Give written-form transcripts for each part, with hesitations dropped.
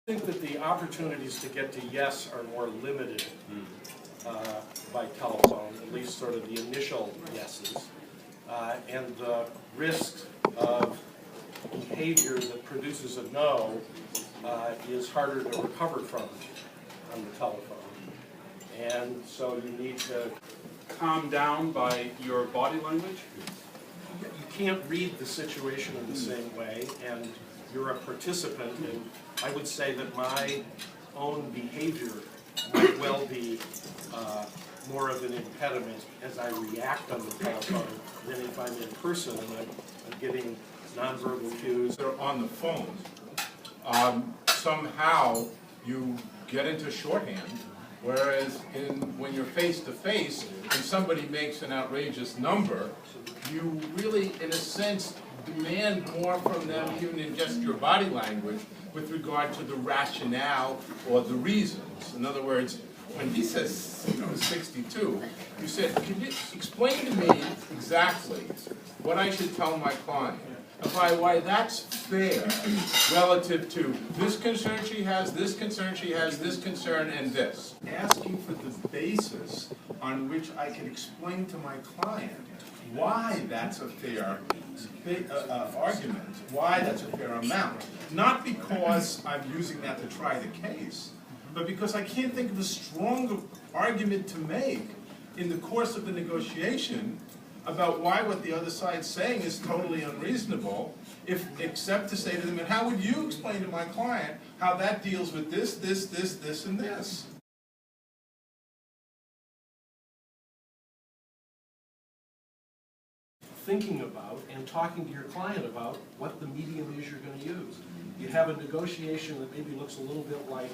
I think that the opportunities to get to yes are more limited by telephone, at least sort of the initial yeses, and the risk of behavior that produces a no is harder to recover from on the telephone. And so you need to calm down by your body language? You can't read the situation in the same way, and you're a participant, and I would say that my own behavior might well be more of an impediment as I react on the telephone than if I'm in person and I'm getting nonverbal cues. They're on the phone. Somehow you get into shorthand, whereas when you're face-to-face and somebody makes an outrageous number, you really, in a sense, demand more from them even in just your body language with regard to the rationale or the reasons. In other words, when he says 62, you said, can you explain to me exactly what I should tell my client? Why that's fair relative to this concern she has, this concern she has, this concern, and this. Asking for the basis on which I can explain to my client why that's a fair argument, why that's a fair amount. Not because I'm using that to try the case, but because I can't think of a stronger argument to make in the course of the negotiation about why what the other side's saying is totally unreasonable, except to say to them, and how would you explain to my client how that deals with this, this, this, this, and this? Thinking about and talking to your client about what the medium is you're going to use. You have a negotiation that maybe looks a little bit like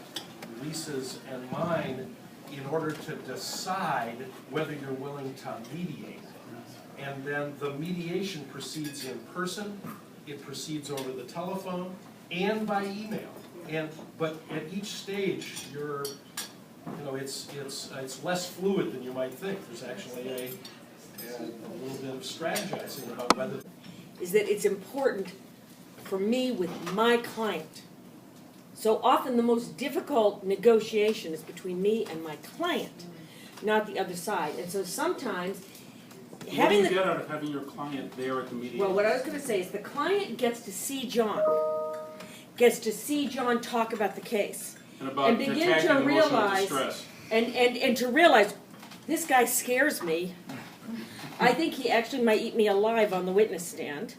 Lisa's and mine in order to decide whether you're willing to mediate. And then the mediation proceeds in person, it proceeds over the telephone, and by email. But at each stage, it's less fluid than you might think. There's actually a little bit of strategizing about whether is that it's important for me with my client. So often the most difficult negotiation is between me and my client, not the other side. And so sometimes What do you get out of having your client there at the meeting? Well, what I was going to say is the client gets to see John talk about the case, and about begin attacking to emotional realize, distress. and to realize, this guy scares me. I think he actually might eat me alive on the witness stand.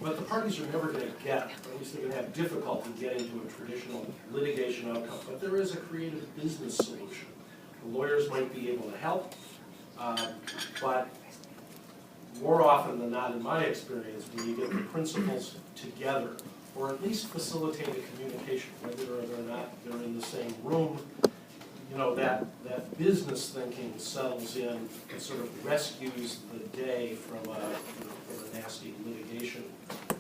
But the parties are never going to get, or at least they're going to have difficulty getting to a traditional litigation outcome. But there is a creative business solution. The lawyers might be able to help, but more often than not, in my experience, when you get the principals together, or at least facilitate a communication, whether or not they're in the same room, that business thinking settles in and sort of rescues the day from a nasty litigation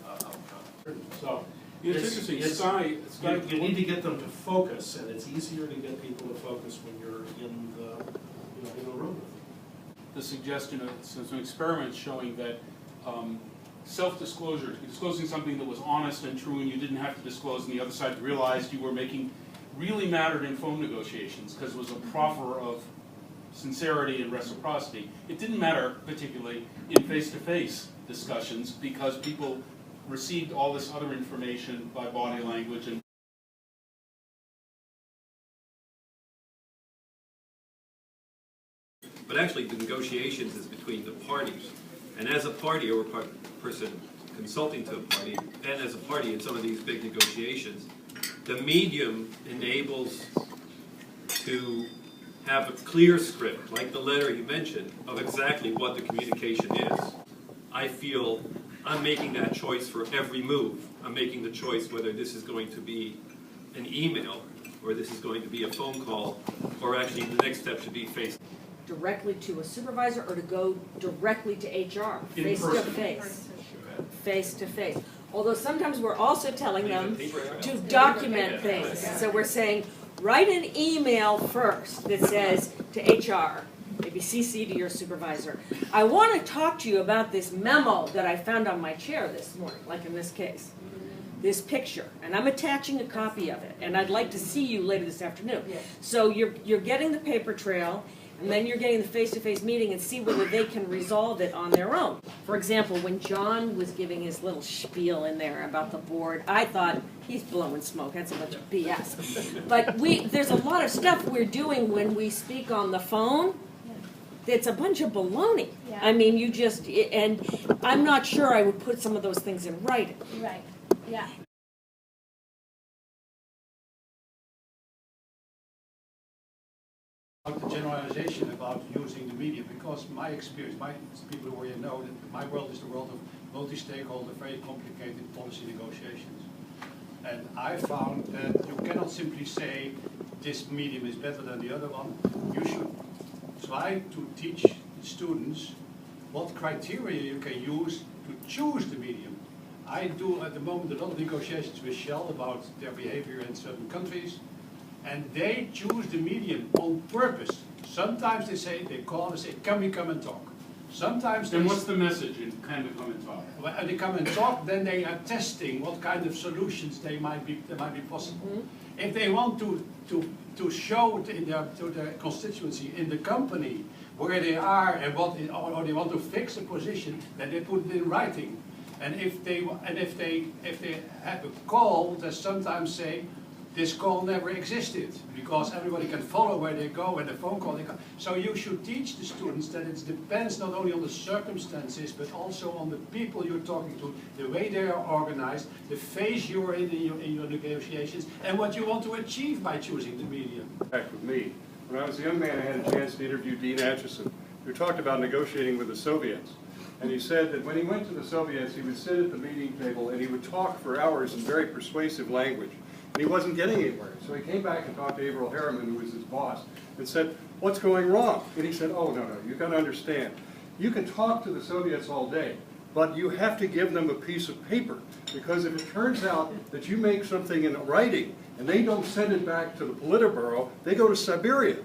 outcome. So It's interesting. you need to get them to focus, and it's easier to get people to focus when you're in the room. The suggestion of some experiments showing that self-disclosure, disclosing something that was honest and true and you didn't have to disclose, and the other side realized you were making, really mattered in phone negotiations because it was a proffer of sincerity and reciprocity. It didn't matter particularly in face-to-face discussions because people received all this other information by body language and But actually, the negotiations is between the parties. And as a party or a person consulting to a party, and as a party in some of these big negotiations, the medium enables to have a clear script, like the letter you mentioned, of exactly what the communication is. I feel I'm making that choice for every move. I'm making the choice whether this is going to be an email, or this is going to be a phone call, or actually the next step should be face Directly to a supervisor or to go directly to HR, face to face. Face to face. Although sometimes we're also telling them to document things. So we're saying, write an email first that says to HR, maybe CC to your supervisor, I want to talk to you about this memo that I found on my chair this morning, like in this case. this picture, and I'm attaching a copy of it, and I'd like to see you later this afternoon. So you're getting the paper trail, and then you're getting the face-to-face meeting and see whether they can resolve it on their own. For example, when John was giving his little spiel in there about the board, I thought, he's blowing smoke, that's a bunch of BS. But there's a lot of stuff we're doing when we speak on the phone. It's a bunch of baloney. Yeah. I mean, and I'm not sure I would put some of those things in writing. Right, yeah. About the generalization about using the media, because my experience, people who already know that my world is the world of multi-stakeholder, very complicated policy negotiations. And I found that you cannot simply say this medium is better than the other one. You should try to teach students what criteria you can use to choose the medium. I do at the moment a lot of negotiations with Shell about their behavior in certain countries, and they choose the medium on purpose. Sometimes they call and say, can we come and talk? Sometimes Then what's the message in kind of come and talk? when they come and talk, then they are testing what kind of solutions they might be possible. Mm-hmm. If they want to show it to their constituency in the company where they are and or they want to fix a position, then they put it in writing. And if they have a call, they sometimes say, this call never existed, because everybody can follow where they go and the phone call they come. So you should teach the students that it depends not only on the circumstances, but also on the people you're talking to, the way they are organized, the phase you're in your negotiations, and what you want to achieve by choosing the medium. Back with me. When I was a young man, I had a chance to interview Dean Acheson, who talked about negotiating with the Soviets. And he said that when he went to the Soviets, he would sit at the meeting table and he would talk for hours in very persuasive language. And he wasn't getting anywhere. So he came back and talked to Averell Harriman, who was his boss, and said, what's going wrong? And he said, oh, no, you've got to understand. You can talk to the Soviets all day, but you have to give them a piece of paper. Because if it turns out that you make something in writing and they don't send it back to the Politburo, they go to Siberia.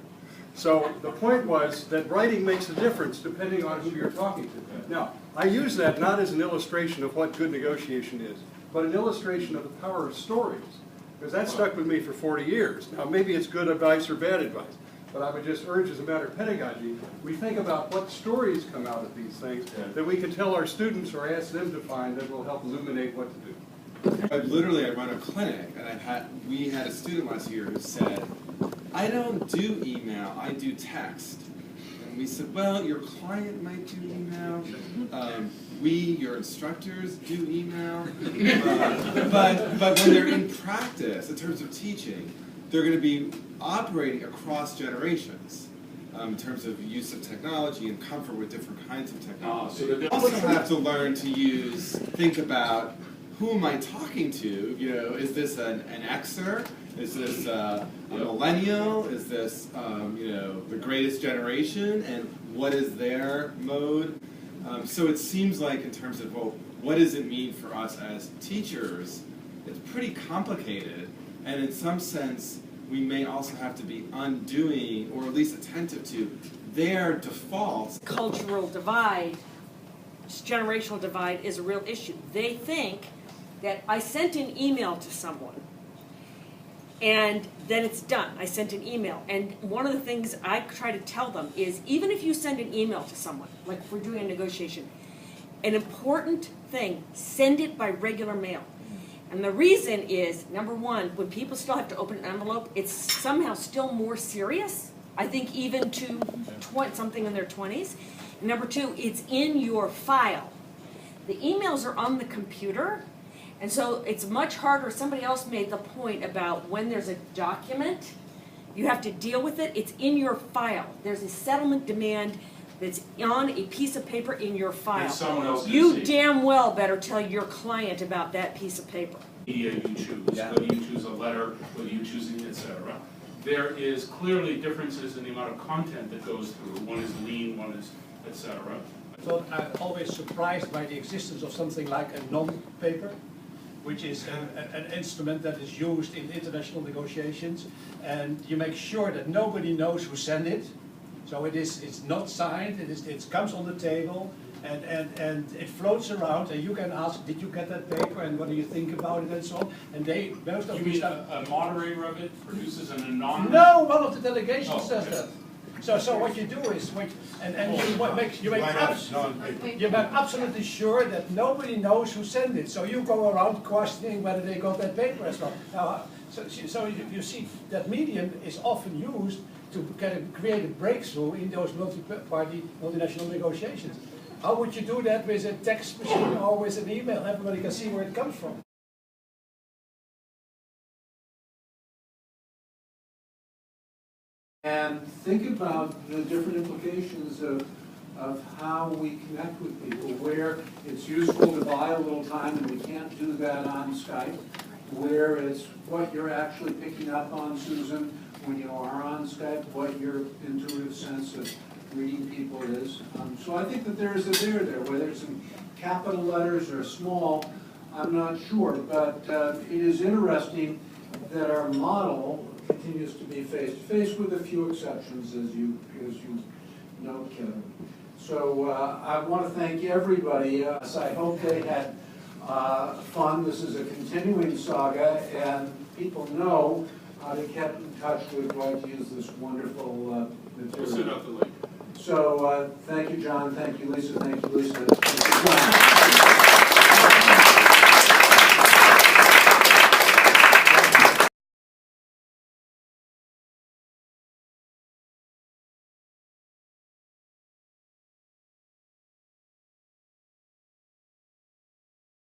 So the point was that writing makes a difference depending on who you're talking to. Now, I use that not as an illustration of what good negotiation is, but an illustration of the power of stories. Because that stuck with me for 40 years. Now, maybe it's good advice or bad advice, but I would just urge as a matter of pedagogy, we think about what stories come out of these things that we can tell our students or ask them to find that will help illuminate what to do. I run a clinic, and we had a student last year who said, I don't do email, I do text. And we said, well, your client might do email. Your instructors do email. But when they're in practice, in terms of teaching, they're going to be operating across generations in terms of use of technology and comfort with different kinds of technology. So they also have to learn to think about, who am I talking to? You know, is this an Xer? Is this a millennial? Is this the greatest generation? And what is their mode? So it seems like in terms of, well, what does it mean for us as teachers? It's pretty complicated, and in some sense, we may also have to be undoing, or at least attentive to, their defaults. Cultural divide, generational divide is a real issue. They think that I sent an email to someone, and then it's done. I sent an email. And one of the things I try to tell them is, even if you send an email to someone, like if we're doing a negotiation, an important thing, send it by regular mail. And the reason is, number one, when people still have to open an envelope, it's somehow still more serious, I think, even to something in their 20s. And number two, it's in your file. The emails are on the computer, and so it's much harder. Somebody else made the point about when there's a document, you have to deal with it. It's in your file. There's a settlement demand that's on a piece of paper in your file. And someone else can You see. damn well better tell your client about that piece of paper. Media you choose, whether you choose a letter, whether you choose it, etc. There is clearly differences in the amount of content that goes through. One is lean, one is etc. So I'm always surprised by the existence of something like a non-paper, which is an instrument that is used in international negotiations, and you make sure that nobody knows who sent it. So it's not signed, it comes on the table, and it floats around, and you can ask, did you get that paper, and what do you think about it, and so on. And most of You these mean a moderator of it produces an anonymous? No, one of the delegations Oh, does okay. that. So what you do is, you make absolutely sure that nobody knows who sent it. So you go around questioning whether they got that paper as well. Now, so you see that medium is often used to kind of create a breakthrough in those multi-party, multinational negotiations. How would you do that with a text machine or with an email? Everybody can see where it comes from. And think about the different implications of how we connect with people, where it's useful to buy a little time and we can't do that on Skype, where it's what you're actually picking up on, Susan, when you are on Skype, what your intuitive sense of reading people is. So I think that there is a there, whether it's in capital letters or small, I'm not sure, but it is interesting that our model continues to be face-to-face with a few exceptions, as you note, Kevin. So I want to thank everybody. I hope they had fun. This is a continuing saga, and people know how to get in touch with Dwight to use this wonderful We'll send material. out the link. So thank you, John. Thank you, Lisa. Thank you, Lisa. Thank you, John.